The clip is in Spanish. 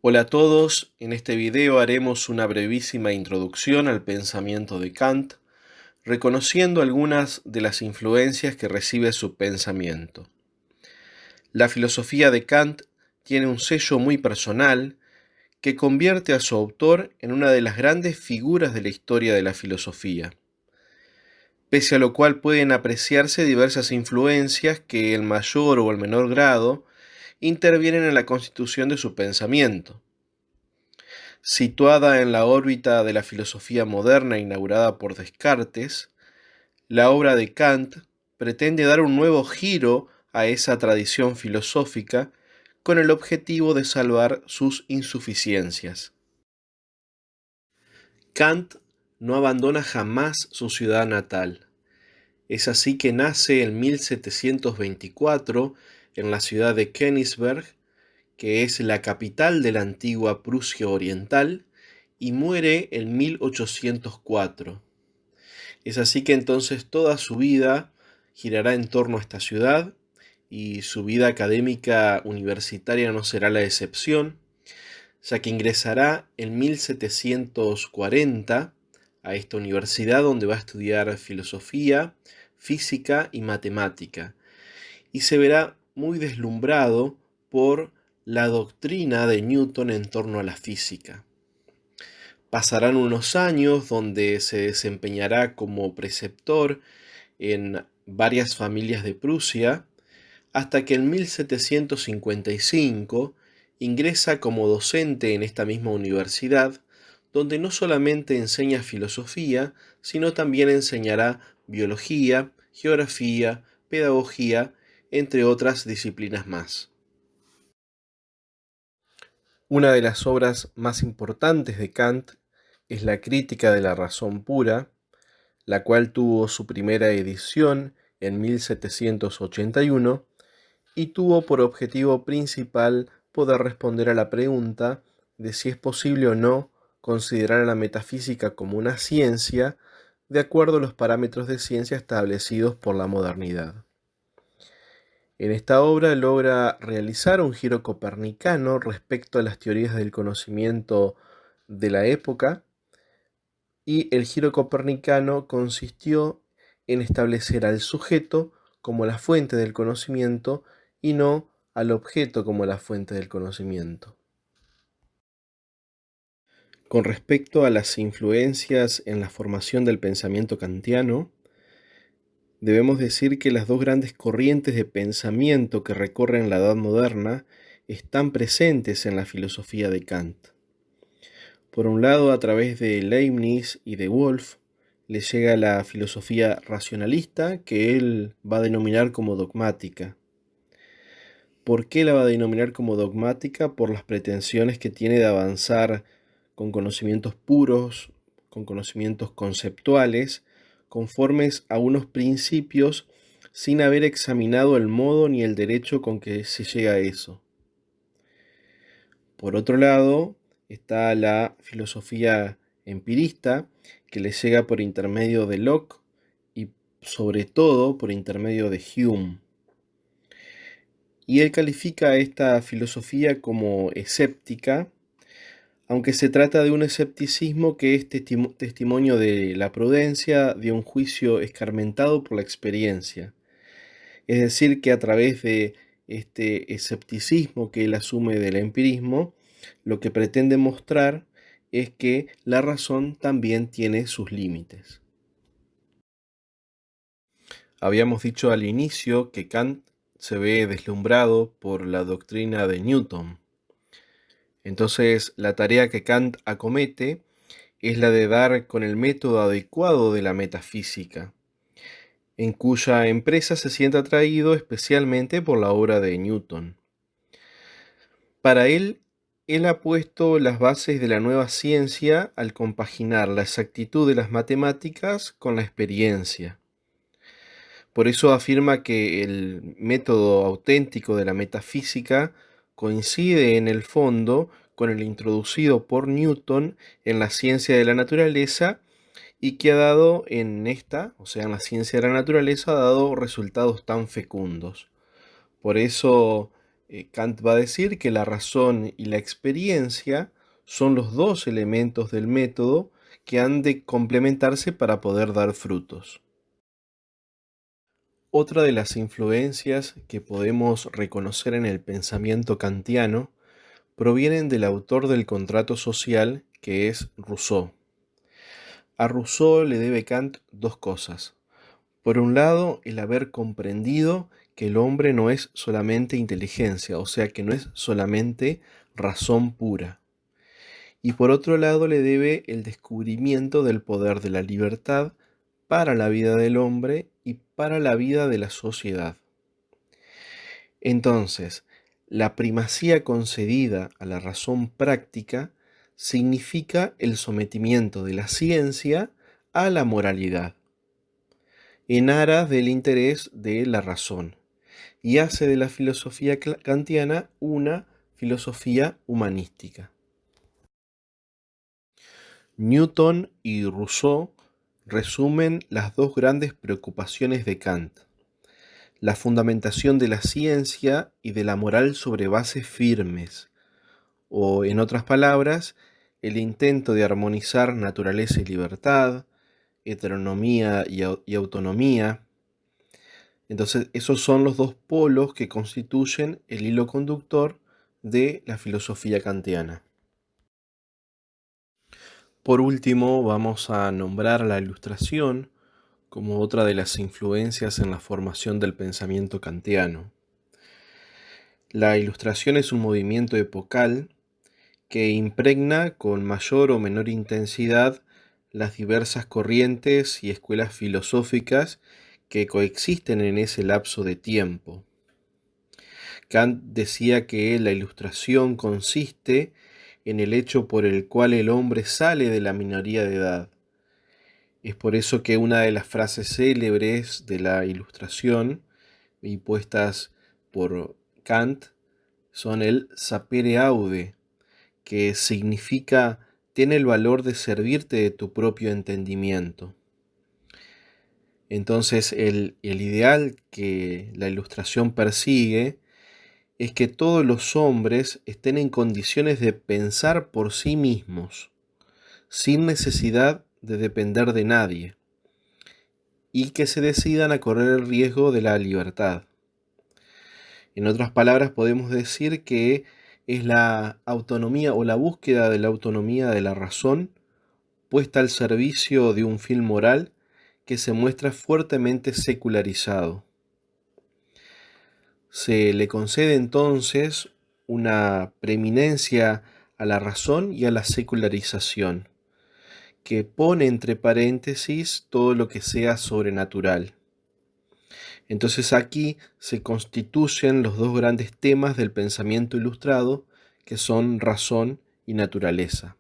Hola a todos, en este video haremos una brevísima introducción al pensamiento de Kant, reconociendo algunas de las influencias que recibe su pensamiento. La filosofía de Kant tiene un sello muy personal que convierte a su autor en una de las grandes figuras de la historia de la filosofía, pese a lo cual pueden apreciarse diversas influencias que en mayor o en menor grado intervienen en la constitución de su pensamiento. Situada en la órbita de la filosofía moderna inaugurada por Descartes, la obra de Kant pretende dar un nuevo giro a esa tradición filosófica con el objetivo de salvar sus insuficiencias. Kant no abandona jamás su ciudad natal. Es así que nace en 1724 en la ciudad de Königsberg, que es la capital de la antigua Prusia Oriental, y muere en 1804. Es así que entonces toda su vida girará en torno a esta ciudad y su vida académica universitaria no será la excepción, ya que ingresará en 1740 a esta universidad donde va a estudiar filosofía, física y matemática, y se verá muy deslumbrado por la doctrina de Newton en torno a la física. Pasarán unos años donde se desempeñará como preceptor en varias familias de Prusia, hasta que en 1755 ingresa como docente en esta misma universidad, donde no solamente enseña filosofía, sino también enseñará biología, geografía, pedagogía, entre otras disciplinas más. Una de las obras más importantes de Kant es la Crítica de la Razón Pura, la cual tuvo su primera edición en 1781 y tuvo por objetivo principal poder responder a la pregunta de si es posible o no considerar a la metafísica como una ciencia de acuerdo a los parámetros de ciencia establecidos por la modernidad. En esta obra logra realizar un giro copernicano respecto a las teorías del conocimiento de la época, y el giro copernicano consistió en establecer al sujeto como la fuente del conocimiento y no al objeto como la fuente del conocimiento. Con respecto a las influencias en la formación del pensamiento kantiano, debemos decir que las dos grandes corrientes de pensamiento que recorren la Edad Moderna están presentes en la filosofía de Kant. Por un lado, a través de Leibniz y de Wolff, le llega la filosofía racionalista, que él va a denominar como dogmática. ¿Por qué la va a denominar como dogmática? Por las pretensiones que tiene de avanzar con conocimientos puros, con conocimientos conceptuales, conformes a unos principios sin haber examinado el modo ni el derecho con que se llega a eso. Por otro lado, está la filosofía empirista, que le llega por intermedio de Locke y sobre todo por intermedio de Hume. Y él califica a esta filosofía como escéptica, aunque se trata de un escepticismo que es testimonio de la prudencia, de un juicio escarmentado por la experiencia. Es decir, que a través de este escepticismo que él asume del empirismo, lo que pretende mostrar es que la razón también tiene sus límites. Habíamos dicho al inicio que Kant se ve deslumbrado por la doctrina de Newton. Entonces, la tarea que Kant acomete es la de dar con el método adecuado de la metafísica, en cuya empresa se siente atraído especialmente por la obra de Newton. Para él ha puesto las bases de la nueva ciencia al compaginar la exactitud de las matemáticas con la experiencia. Por eso afirma que el método auténtico de la metafísica coincide en el fondo con el introducido por Newton en la ciencia de la naturaleza y que ha dado en esta, o sea, en la ciencia de la naturaleza, ha dado resultados tan fecundos. Por eso Kant va a decir que la razón y la experiencia son los dos elementos del método que han de complementarse para poder dar frutos. Otra de las influencias que podemos reconocer en el pensamiento kantiano provienen del autor del contrato social, que es Rousseau. A Rousseau le debe Kant dos cosas. Por un lado, el haber comprendido que el hombre no es solamente inteligencia, o sea que no es solamente razón pura. Y por otro lado, le debe el descubrimiento del poder de la libertad para la vida del hombre y para la vida de la sociedad. Entonces, la primacía concedida a la razón práctica significa el sometimiento de la ciencia a la moralidad, en aras del interés de la razón, y hace de la filosofía kantiana una filosofía humanística. Newton y Rousseau resumen las dos grandes preocupaciones de Kant: la fundamentación de la ciencia y de la moral sobre bases firmes, o en otras palabras, el intento de armonizar naturaleza y libertad, heteronomía y autonomía. Entonces, esos son los dos polos que constituyen el hilo conductor de la filosofía kantiana. Por último, vamos a nombrar la Ilustración como otra de las influencias en la formación del pensamiento kantiano. La Ilustración es un movimiento epocal que impregna con mayor o menor intensidad las diversas corrientes y escuelas filosóficas que coexisten en ese lapso de tiempo. Kant decía que la Ilustración consiste en el hecho por el cual el hombre sale de la minoría de edad. Es por eso que una de las frases célebres de la Ilustración, impuestas por Kant, son el sapere aude, que significa ten el valor de servirte de tu propio entendimiento. Entonces el ideal que la Ilustración persigue es que todos los hombres estén en condiciones de pensar por sí mismos, sin necesidad de depender de nadie, y que se decidan a correr el riesgo de la libertad. En otras palabras, podemos decir que es la autonomía o la búsqueda de la autonomía de la razón puesta al servicio de un fin moral que se muestra fuertemente secularizado. Se le concede entonces una preeminencia a la razón y a la secularización, que pone entre paréntesis todo lo que sea sobrenatural. Entonces aquí se constituyen los dos grandes temas del pensamiento ilustrado, que son razón y naturaleza.